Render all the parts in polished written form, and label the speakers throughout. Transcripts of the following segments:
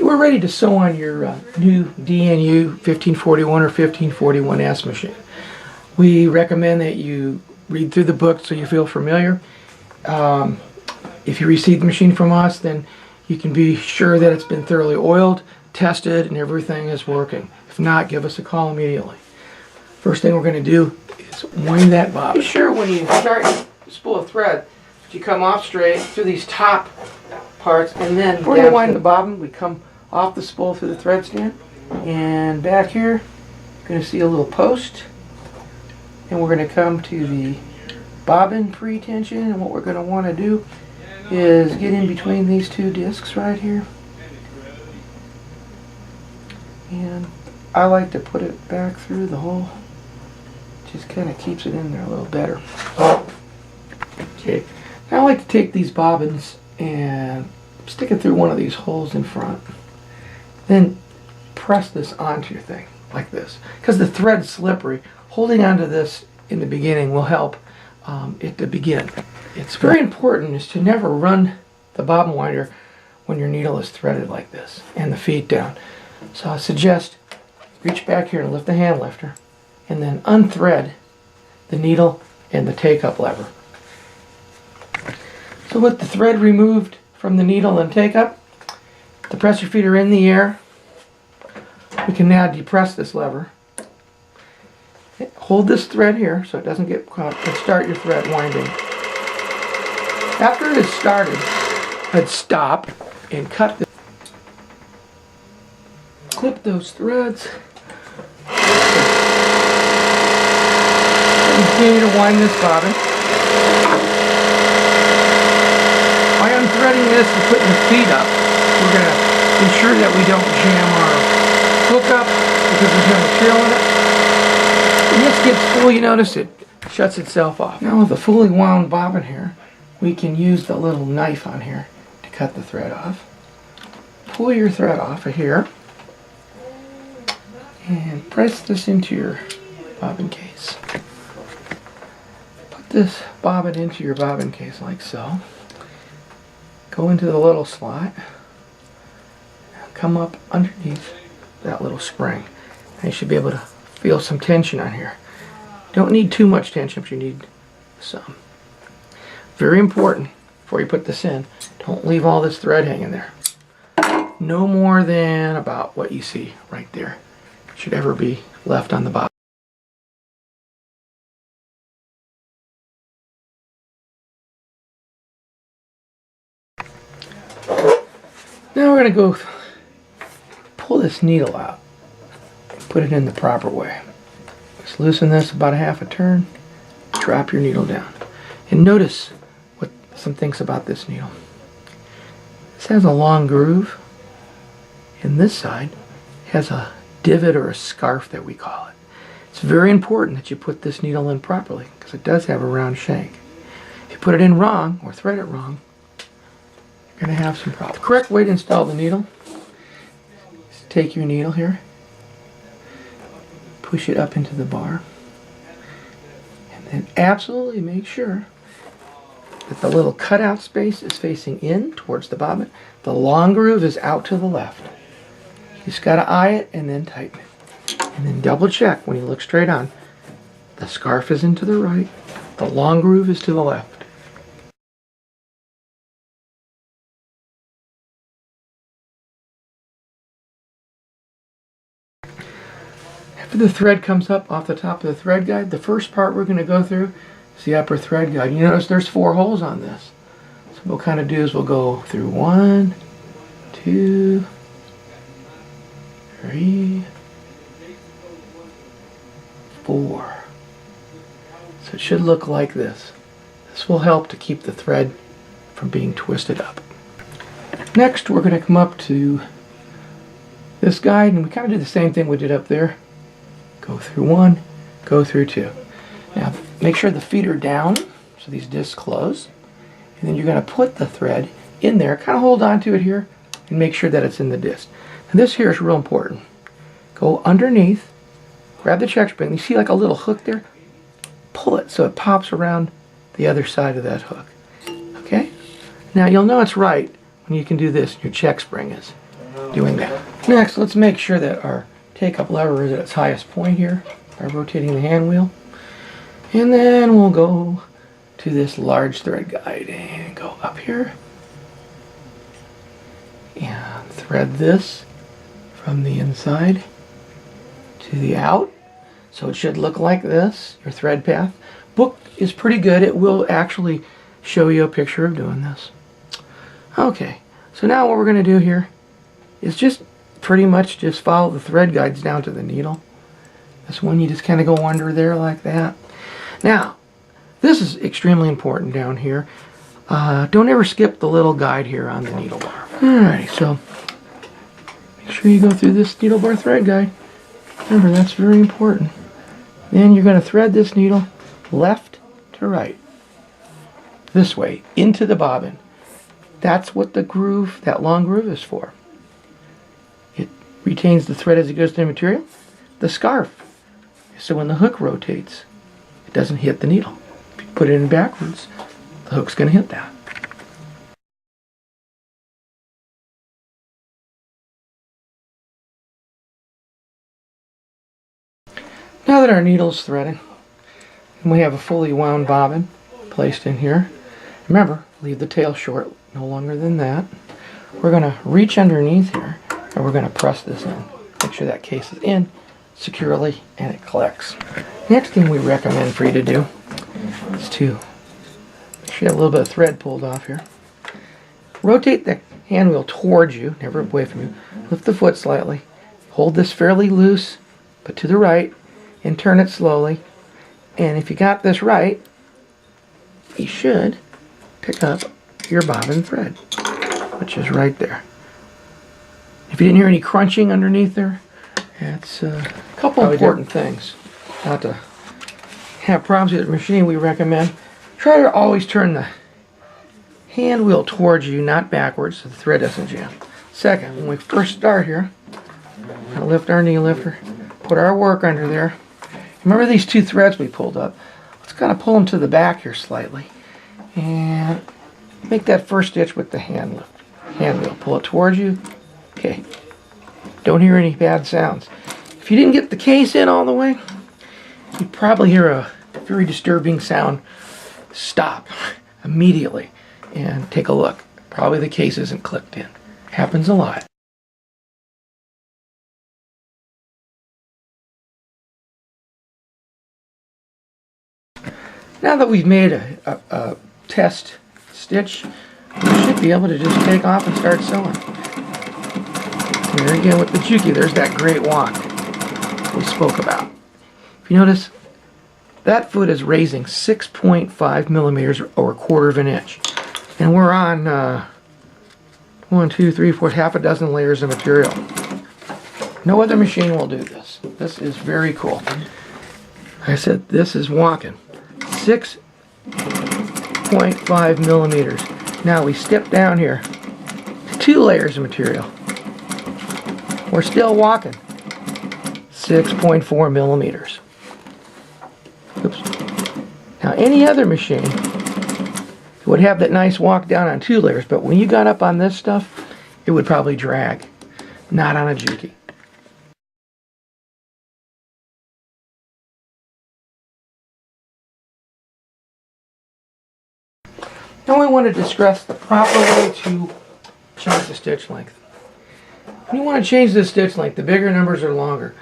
Speaker 1: we're ready to sew on your new DNU1541 or 1541S machine. We recommend that you read through the book so you feel familiar. If you receive the machine from us, then you can be sure that it's been thoroughly oiled, tested, and everything is working. If not, give us a call immediately. First thing we're going to do is wind that bobbin. Be sure when you start your spool of thread that you come off straight through these top parts, and then before you wind the bobbin, we come off the spool through the thread stand, and back here you're going to see a little post, and we're going to come to the bobbin pre-tension, and what we're going to want to do is get in between these two discs right here, and I like to put it back through the hole. Just kind of keeps it in there a little better. Okay, now I like to take these bobbins and stick it through one of these holes in front, then press this onto your thing like this, because the thread's slippery. Holding onto this in the beginning will help it to begin. It's very important is to never run the bobbin winder when your needle is threaded like this and the feet down. So I suggest reach back here and lift the hand lifter, and then unthread the needle and the take-up lever. So with the thread removed from the needle and take-up, the pressure feet are in the air. We can now depress this lever. Hold this thread here so it doesn't get caught, and start your thread winding. After it is started, let's stop and cut this. Clip those threads. Continue to wind this bobbin. By unthreading this and putting the feet up, we're going to ensure that we don't jam our hook up because there's no material in it. When this gets full, you notice it shuts itself off. Now with a fully wound bobbin here, we can use the little knife on here to cut the thread off. Pull your thread off of here and press this into your bobbin case. Put this bobbin into your bobbin case like so. Go into the little slot. Come up underneath that little spring. And you should be able to feel some tension on here. Don't need too much tension, but you need some. Very important, before you put this in, don't leave all this thread hanging there. No more than about what you see right there should ever be left on the bobbin. Now we're going to go pull this needle out and put it in the proper way. Just loosen this about a half a turn, drop your needle down. And notice what some things about this needle. This has a long groove, and this side has a divot or a scarf that we call it. It's very important that you put this needle in properly because it does have a round shank. If you put it in wrong or thread it wrong, you're going to have some problems. The correct way to install the needle is to take your needle here, push it up into the bar, and then absolutely make sure that the little cutout space is facing in towards the bobbin. The long groove is out to the left. You just got to eye it and then tighten it. And then double check when you look straight on. The scarf is into the right, the long groove is to the left. After the thread comes up off the top of the thread guide, the first part we're going to go through is the upper thread guide. You notice there's 4 holes on this. So what we'll kind of do is we'll go through 1, 2, 3, 4. So it should look like this. This will help to keep the thread from being twisted up. Next we're going to come up to this guide, and we kind of do the same thing we did up there. Go through 1, go through 2. Now make sure the feet are down so these discs close, and then you're going to put the thread in there, kind of hold on to it here and make sure that it's in the disc. And this here is real important. Go underneath, grab the check spring, you see like a little hook there, pull it so it pops around the other side of that hook. Okay? Now you'll know it's right when you can do this, your check spring is. doing that. Next, let's make sure that our take-up lever is at its highest point here by rotating the hand wheel. And then we'll go to this large thread guide and go up here and thread this from the inside to the out. So it should look like this, your thread path. Book is pretty good. It will actually show you a picture of doing this. Okay, so now what we're going to do here is just pretty much just follow the thread guides down to the needle. This one you just kind of go under there like that. Now, this is extremely important down here. Don't ever skip the little guide here on the needle bar. Alright, so make sure you go through this needle bar thread guide. Remember, that's very important. Then you're going to thread this needle left to right. This way, into the bobbin. That's what the groove, that long groove is for. It retains the thread as it goes through the material. The scarf, so when the hook rotates, it doesn't hit the needle. If you put it in backwards, the hook's going to hit that. Now that our needle's threaded, and we have a fully wound bobbin placed in here, remember, leave the tail short, no longer than that. We're going to reach underneath here, and we're going to press this in. Make sure that case is in securely and it collects. Next thing we recommend for you to do is to make sure you have a little bit of thread pulled off here. Rotate the hand wheel towards you, never away from you. Lift the foot slightly. Hold this fairly loose, but to the right, and turn it slowly. And if you got this right, you should pick up your bobbin thread, which is right there. If you didn't hear any crunching underneath there, that's a couple important things. Not to have problems with the machine, we recommend try to always turn the hand wheel towards you, not backwards, so the thread doesn't jam. Second, when we first start here, we're going to lift our knee lifter, put our work under there. Remember these two threads we pulled up? Let's kind of pull them to the back here slightly. And make that first stitch with the hand wheel. Pull it towards you. Okay. Don't hear any bad sounds. If you didn't get the case in all the way, you'd probably hear a very disturbing sound. Stop immediately and take a look. Probably the case isn't clipped in. Happens a lot. Now that we've made a test stitch, we should be able to just take off and start sewing. There again with the JUKI, there's that great walk we spoke about. If you notice, that foot is raising 6.5 millimeters or a quarter of an inch. And we're on 1, 2, 3, 4, half a dozen layers of material. No other machine will do this. This is very cool. Like I said, this is walking. 6.5 millimeters. Now we step down here to 2 layers of material. We're still walking. 6.4 millimeters. Oops. Now any other machine would have that nice walk down on 2 layers, but when you got up on this stuff, it would probably drag. Not on a JUKI. Now we want to discuss the proper way to change the stitch length. When you want to change the stitch length, the bigger numbers are longer.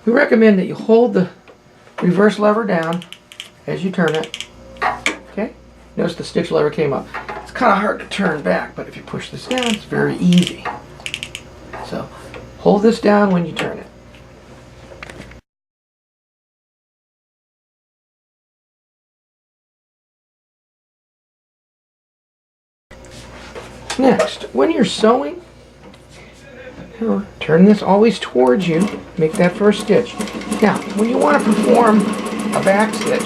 Speaker 1: We recommend that you hold the reverse lever down as you turn it. Okay? Notice the stitch lever came up. It's kind of hard to turn back, but if you push this down, it's very easy. So hold this down when you turn it. Next, when you're sewing, turn this always towards you. Make that first stitch. Now, when you want to perform a back stitch,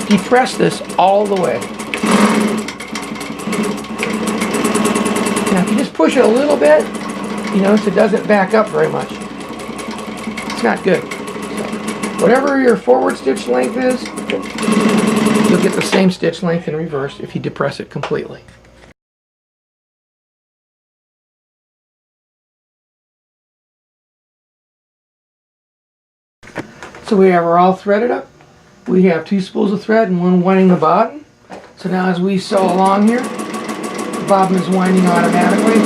Speaker 1: depress this all the way. Now, if you just push it a little bit, you notice it doesn't back up very much. It's not good. So, whatever your forward stitch length is, you'll get the same stitch length in reverse if you depress it completely. So we have her all threaded up. We have 2 spools of thread and 1 winding the bobbin. So now as we sew along here, the bobbin is winding automatically.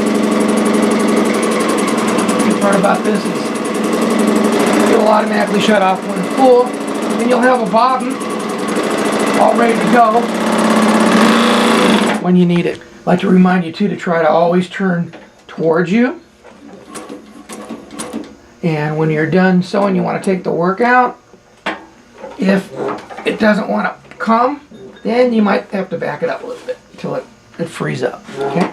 Speaker 1: The part about this is it'll automatically shut off when it's full, and you'll have a bobbin all ready to go when you need it. I'd like to remind you too to try to always turn towards you. And when you're done sewing, you want to take the work out. If it doesn't want to come, then you might have to back it up a little bit until it frees up. Okay?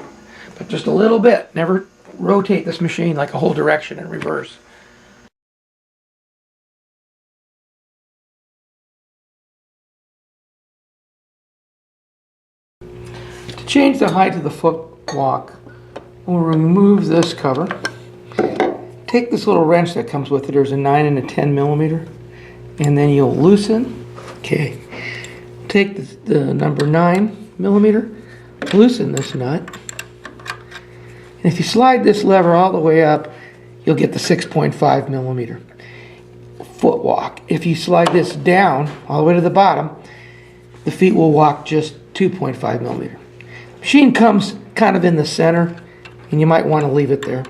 Speaker 1: But just a little bit. Never rotate this machine like a whole direction in reverse. To change the height of the foot walk, we'll remove this cover. Take this little wrench that comes with it. There's a 9 and a 10 millimeter, and then you'll loosen. Okay. Take the number 9 millimeter, loosen this nut, and if you slide this lever all the way up, you'll get the 6.5 millimeter foot walk. If you slide this down all the way to the bottom, the feet will walk just 2.5 millimeter. The machine comes kind of in the center, and you might want to leave it there.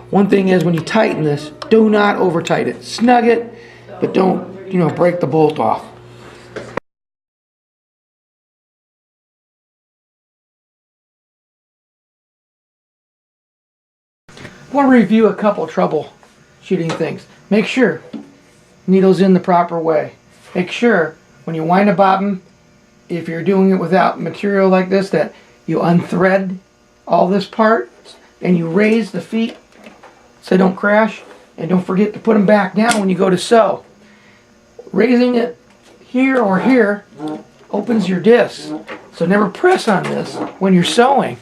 Speaker 1: One thing is, when you tighten this, do not over tight it. Snug it, but don't, break the bolt off. I want to review a couple troubleshooting things. Make sure needle's in the proper way. Make sure when you wind a bobbin, if you're doing it without material like this, that you unthread all this part and you raise the feet so they don't crash, and don't forget to put them back down when you go to sew. Raising it here or here opens your discs, so never press on this when you're sewing.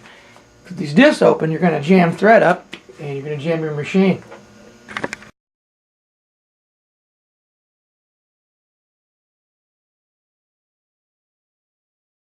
Speaker 1: If these discs open, you're going to jam thread up and you're going to jam your machine.